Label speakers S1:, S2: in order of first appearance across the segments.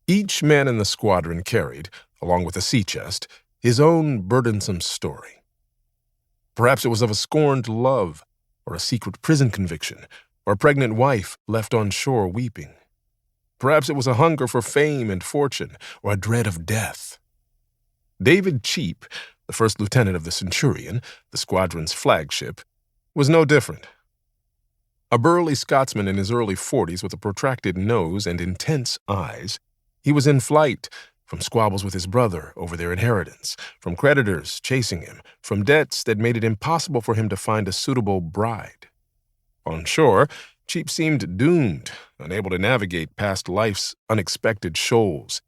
S1: Each man in the squadron carried, along with a sea chest, his own burdensome story. Perhaps it was of a scorned love, or a secret prison conviction, or a pregnant wife left on shore weeping. Perhaps it was a hunger for fame and fortune, or a dread of death. David Cheap, the first lieutenant of the Centurion, the squadron's flagship, was no different. A burly Scotsman in his early 40s with a protracted nose and intense eyes, he was in flight from squabbles with his brother over their inheritance, from creditors chasing him, from debts that made it impossible for him to find a suitable bride. On shore, Cheap seemed doomed, unable to navigate past life's unexpected shoals.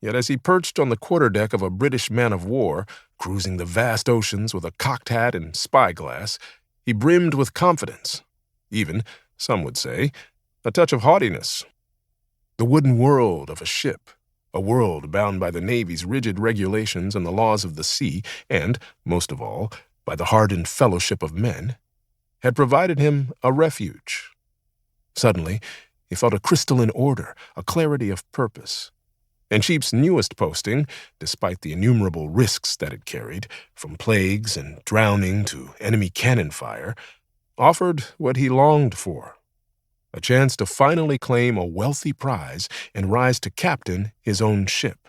S1: Yet as he perched on the quarterdeck of a British man-of-war, cruising the vast oceans with a cocked hat and spyglass, he brimmed with confidence, even, some would say, a touch of haughtiness. The wooden world of a ship, a world bound by the Navy's rigid regulations and the laws of the sea, and, most of all, by the hardened fellowship of men, had provided him a refuge. Suddenly, he felt a crystalline order, a clarity of purpose. And Cheap's newest posting, despite the innumerable risks that it carried, from plagues and drowning to enemy cannon fire, offered what he longed for: a chance to finally claim a wealthy prize and rise to captain his own ship,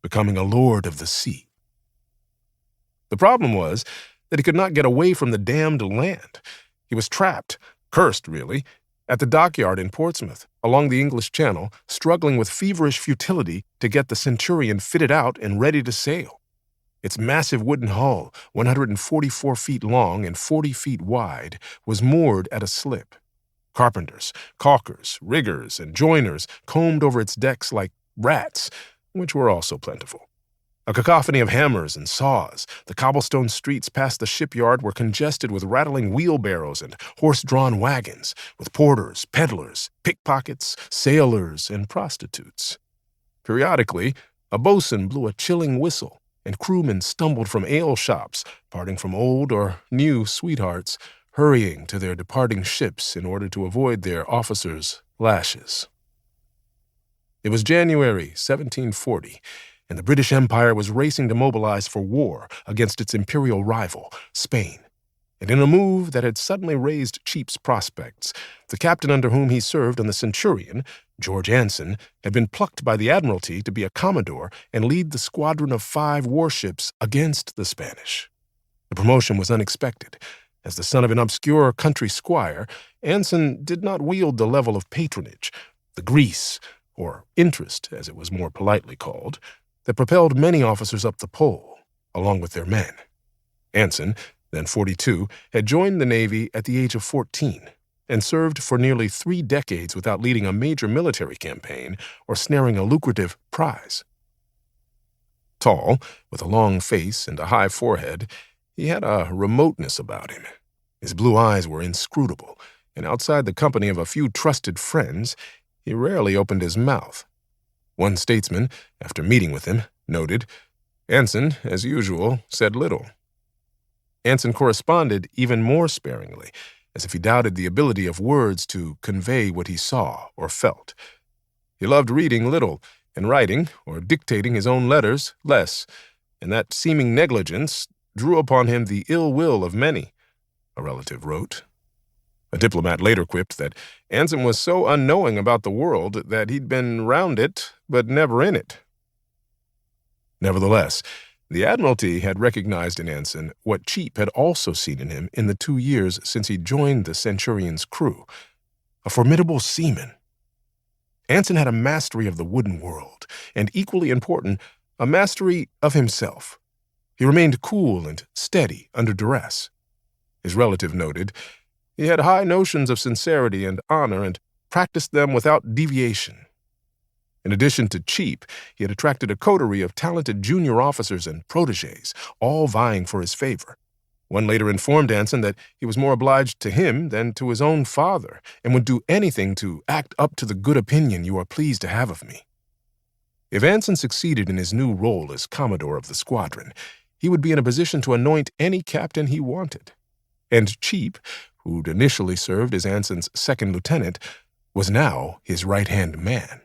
S1: becoming a lord of the sea. The problem was that he could not get away from the damned land. He was trapped, cursed really, at the dockyard in Portsmouth, along the English Channel, struggling with feverish futility to get the Centurion fitted out and ready to sail. Its massive wooden hull, 144 feet long and 40 feet wide, was moored at a slip. Carpenters, caulkers, riggers, and joiners combed over its decks like rats, which were also plentiful. A cacophony of hammers and saws, the cobblestone streets past the shipyard were congested with rattling wheelbarrows and horse-drawn wagons, with porters, peddlers, pickpockets, sailors, and prostitutes. Periodically, a boatswain blew a chilling whistle, and crewmen stumbled from ale shops, parting from old or new sweethearts, hurrying to their departing ships in order to avoid their officers' lashes. It was January 1740, and the British Empire was racing to mobilize for war against its imperial rival, Spain. And in a move that had suddenly raised Cheap's prospects, the captain under whom he served on the Centurion, George Anson, had been plucked by the Admiralty to be a commodore and lead the squadron of 5 warships against the Spanish. The promotion was unexpected. As the son of an obscure country squire, Anson did not wield the level of patronage, the grease, or interest, as it was more politely called, that propelled many officers up the pole, along with their men. Anson, then 42, had joined the Navy at the age of 14 and served for nearly 3 decades without leading a major military campaign or snaring a lucrative prize. Tall, with a long face and a high forehead, he had a remoteness about him. His blue eyes were inscrutable, and outside the company of a few trusted friends, he rarely opened his mouth. One statesman, after meeting with him, noted, "Anson, as usual, said little." Anson corresponded even more sparingly, as if he doubted the ability of words to convey what he saw or felt. He loved reading little, and writing, or dictating his own letters, less, and that seeming negligence drew upon him the ill will of many, a relative wrote. A diplomat later quipped that Anson was so unknowing about the world that he'd been round it, but never in it. Nevertheless, the Admiralty had recognized in Anson what Cheap had also seen in him in the 2 years since he joined the Centurion's crew: a formidable seaman. Anson had a mastery of the wooden world, and equally important, a mastery of himself. He remained cool and steady under duress. His relative noted, he had high notions of sincerity and honor and practiced them without deviation. In addition to Cheap, he had attracted a coterie of talented junior officers and protégés, all vying for his favor. One later informed Anson that he was more obliged to him than to his own father, and would do anything to act up to the good opinion you are pleased to have of me. If Anson succeeded in his new role as commodore of the squadron, he would be in a position to anoint any captain he wanted. And Cheap, who'd initially served as Anson's second lieutenant, was now his right-hand man.